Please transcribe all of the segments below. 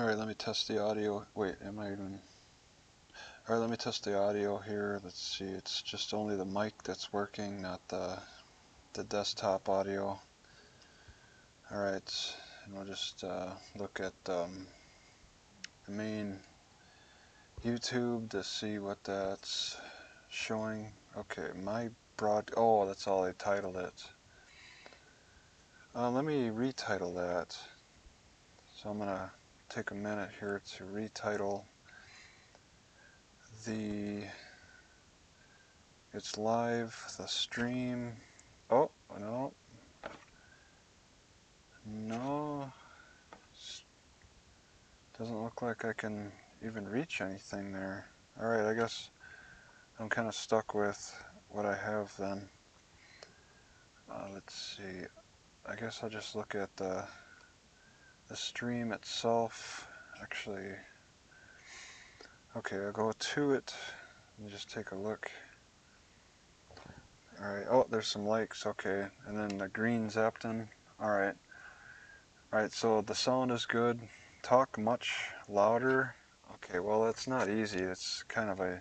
Alright, let me test the audio. Wait, am I even... Alright, let me test the audio here. Let's see, it's just only the mic that's working, not the desktop audio. Alright, and we'll just look at the main YouTube to see what that's showing. Okay, oh, that's all I titled it. Let me retitle that. So I'm gonna take a minute here to retitle it's live, the stream. Oh, no, doesn't look like I can even reach anything there. Alright, I guess I'm kind of stuck with what I have then. Let's see, I guess I'll just look at the stream itself. Actually, okay, I'll go to it and just take a look. Alright, oh, there's some likes, okay, and then the green Zapton. Alright, so the sound is good. Talk much louder. Okay, well, that's not easy. It's kind of a,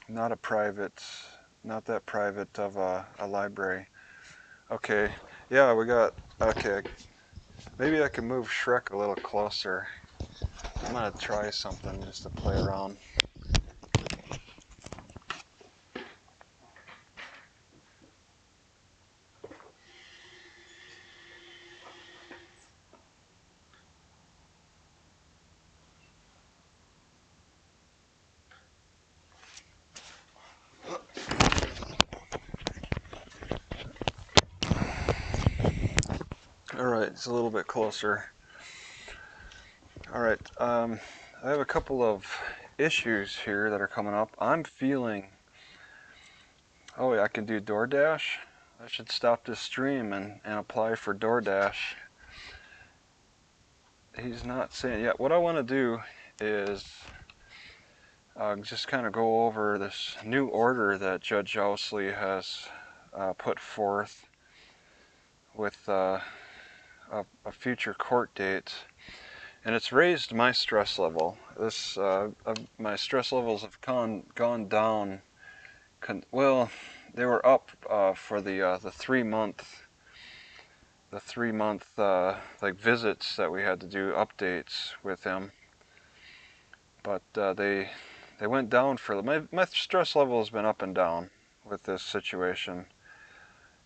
not that private of a library. Okay, yeah, okay, maybe I can move Shrek a little closer. I'm gonna try something just to play around. Alright, it's a little bit closer. Alright, I have a couple of issues here that are coming up. I'm feeling... Oh, yeah, I can do DoorDash? I should stop this stream and apply for DoorDash. He's not saying yet. What I want to do is just kind of go over this new order that Judge Owsley has put forth with a future court date. And it's raised my stress level. My stress levels have gone down. Well, they were up for the 3-month like visits that we had to do, updates with him. But they went down for my stress level has been up and down with this situation,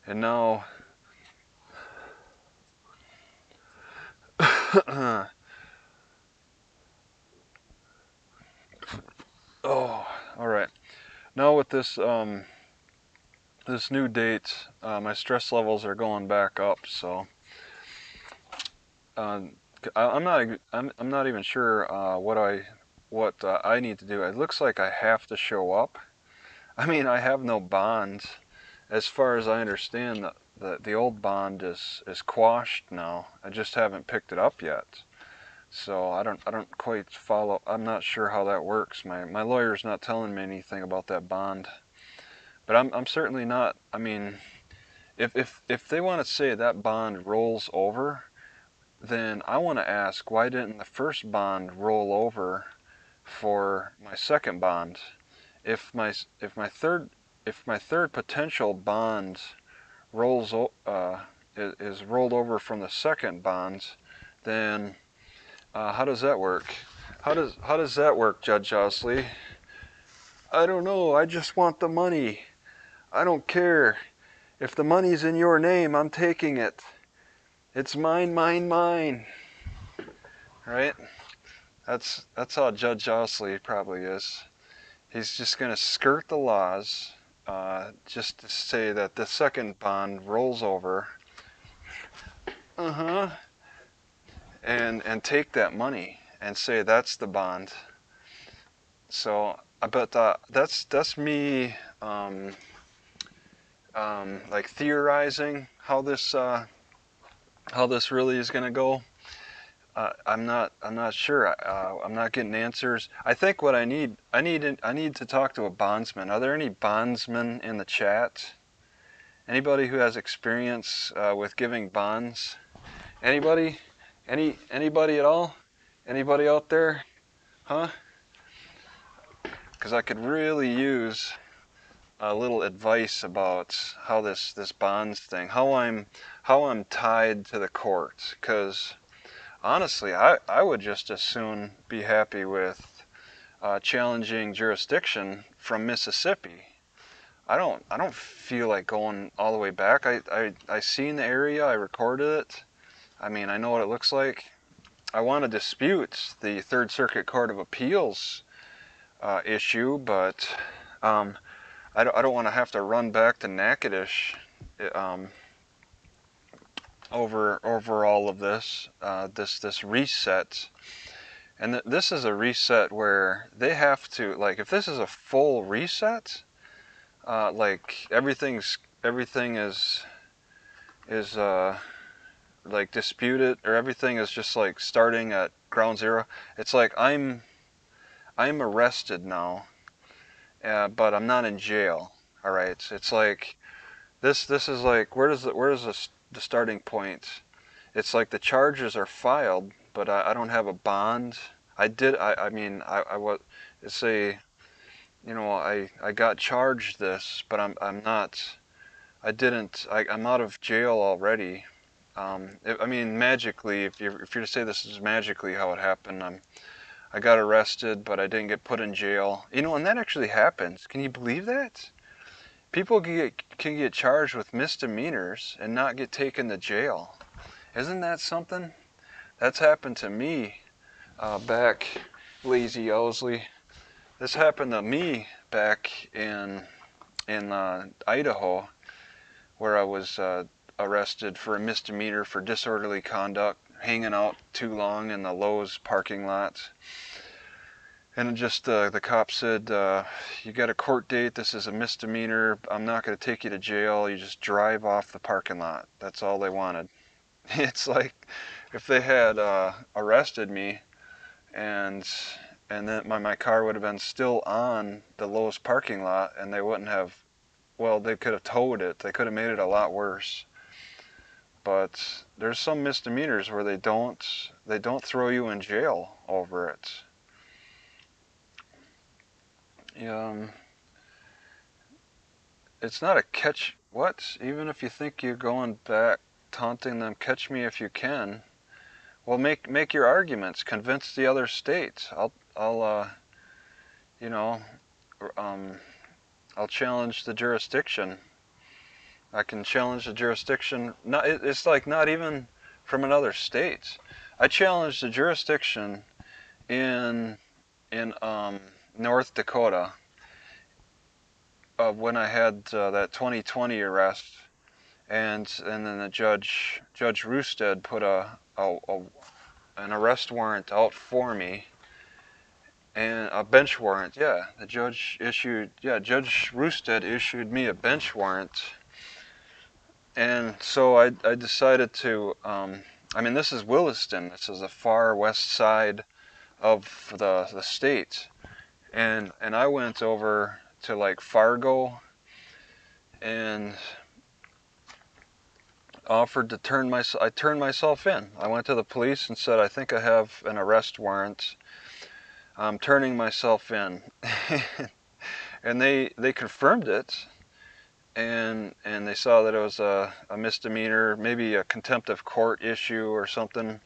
and now oh, all right. Now with this this new date, my stress levels are going back up. So I'm not even sure what I need to do. It looks like I have to show up. I mean, I have no bond. As far as I understand, the old bond is quashed now. I just haven't picked it up yet. So I don't quite follow. I'm not sure how that works. My lawyer's not telling me anything about that bond. But I'm certainly not. I mean, if they want to say that bond rolls over, then I want to ask, why didn't the first bond roll over for my second bond? If my third potential bond is rolled over from the second bond, then how does that work? How does that work, Judge Owsley? I don't know. I just want the money. I don't care. If the money's in your name, I'm taking it. It's mine, mine, mine. Right? That's how Judge Owsley probably is. He's just going to skirt the laws, just to say that the second bond rolls over. And take that money and say that's the bond. So, but that's me like theorizing how this really is going to go. I'm not sure. I'm not getting answers. I think what I need to talk to a bondsman. Are there any bondsmen in the chat? Anybody who has experience with giving bonds? Anybody? Anybody at all? Anybody out there? Huh? Because I could really use a little advice about how this bonds thing, how I'm tied to the courts. Because honestly, I would just as soon be happy with challenging jurisdiction from Mississippi. I don't feel like going all the way back. I seen the area, I recorded it. I mean, I know what it looks like. I want to dispute the Third Circuit Court of Appeals issue, but um, I don't want to have to run back to Natchitoches um, over all of this this reset. And this is a reset where they have to, like, if this is a full reset, like everything is like disputed, or everything is just like starting at ground zero. It's like I'm arrested now, but I'm not in jail. All right, it's like this is like where does the starting point? It's like the charges are filed, but I don't have a bond. I mean I was, it's a, you know, I got charged this, but I'm not, I'm out of jail already. I mean, magically, if you're to say this is magically how it happened, I got arrested, but I didn't get put in jail. You know, and that actually happens. Can you believe that? People can get charged with misdemeanors and not get taken to jail. Isn't that something? That's happened to me back, lazy Owsley. This happened to me back in Idaho, where I was arrested for a misdemeanor for disorderly conduct, hanging out too long in the Lowe's parking lot. And just the cop said, you got a court date, this is a misdemeanor, I'm not going to take you to jail, you just drive off the parking lot. That's all they wanted. It's like if they had arrested me and then my car would have been still on the Lowe's parking lot, and they wouldn't have, well, they could have towed it. They could have made it a lot worse. But there's some misdemeanors where they don't throw you in jail over it. Um, it's not a catch. What? Even if you think you're going back, taunting them, catch me if you can. Well, make your arguments. Convince the other states. I'll you know, um, I'll challenge the jurisdiction. I can challenge the jurisdiction. Not, it's like not even from another state. I challenged the jurisdiction in in North Dakota when I had that 2020 arrest, and then the Judge Roosted put an arrest warrant out for me, and a bench warrant. Yeah, the judge issued. Yeah, Judge Roosted issued me a bench warrant. And so I decided to, I mean, this is Williston. This is the far west side of the state. And I went over to like Fargo and offered to I turned myself in. I went to the police and said, I think I have an arrest warrant. I'm turning myself in. And they confirmed it. And they saw that it was a misdemeanor, maybe a contempt of court issue or something,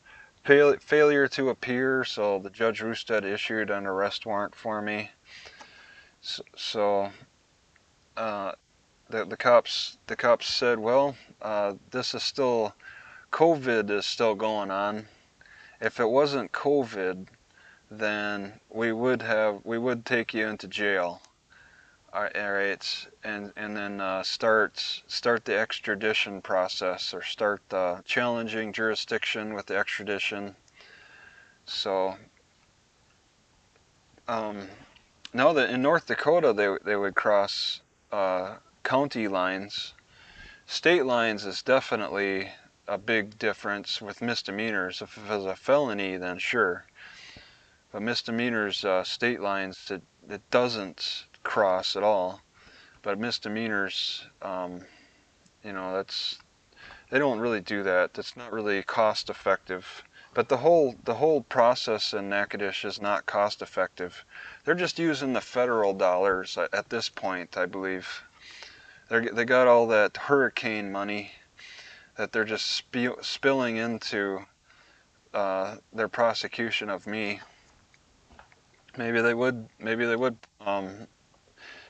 failure to appear. So the Judge Roosted issued an arrest warrant for me. So the cops said, well, this is still, COVID is still going on. If it wasn't COVID, then we would take you into jail. All right, and then start the extradition process, or start the challenging jurisdiction with the extradition. So now that in North Dakota they would cross county lines. State lines is definitely a big difference with misdemeanors. If it was a felony, then sure. But misdemeanors, state lines, it doesn't cross at all. But misdemeanors, you know, they don't really do that. That's not really cost effective. But the whole process in Natchitoches is not cost effective. They're just using the federal dollars at this point, I believe. They got all that hurricane money that they're just spilling into their prosecution of me. Maybe they would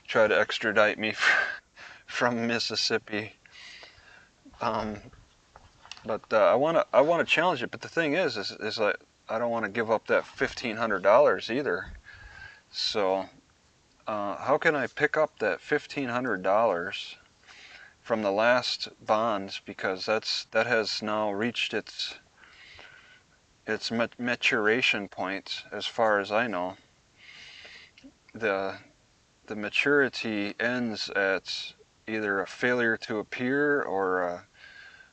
try to extradite me from Mississippi. Um, but I wanna challenge it. But the thing is like I don't want to give up that $1,500 either. So how can I pick up that $1,500 from the last bonds, because that has now reached its maturation point, as far as I know. The the maturity ends at either a failure to appear or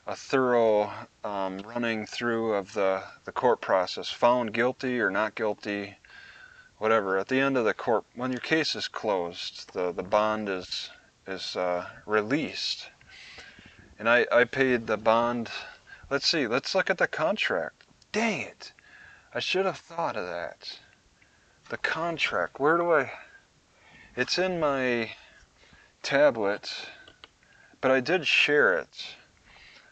a thorough running through of the court process, found guilty or not guilty, whatever. At the end of the court, when your case is closed, the bond is released. And I paid the bond. Let's see, let's look at the contract. Dang it, I should have thought of that. The contract, where do I, it's in my tablet, but I did share it.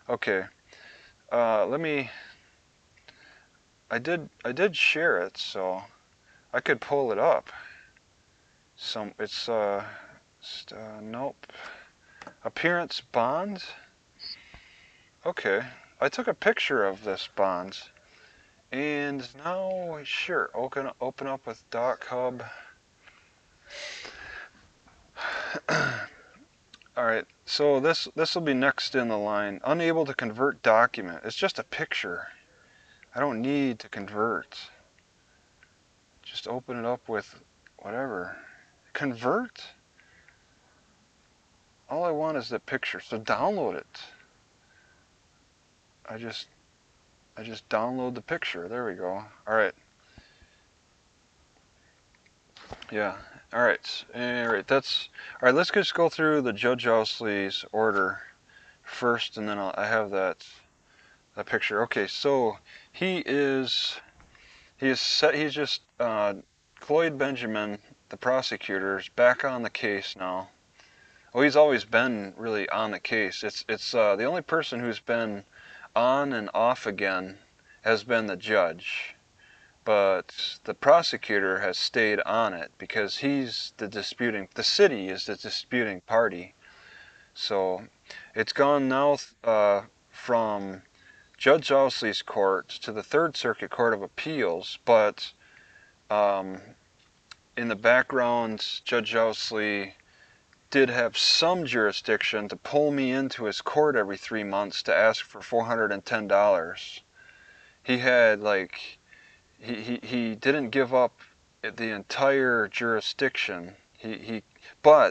Okay, let me, I did share it, so I could pull it up. It's nope. Appearance bond. Okay, I took a picture of this bond, and now sure, open up with Doc Hub. All right, so this will be next in the line. Unable to convert document. It's just a picture. I don't need to convert. Just open it up with whatever. Convert? All I want is the picture, so download it. I just download the picture. There we go. All right. Yeah. All right. All right. That's all right. Let's just go through the Judge Owsley's order first, and then I have that picture. Okay. So he is set. He's just Cloyd Benjamin, the prosecutor, is back on the case now. Well, he's always been really on the case. It's the only person who's been on and off again has been the judge, but the prosecutor has stayed on it because the city is the disputing party. So it's gone now from Judge Owsley's court to the Third Circuit Court of Appeals, but in the background, Judge Owsley did have some jurisdiction to pull me into his court every 3 months to ask for $410. He had he didn't give up the entire jurisdiction. But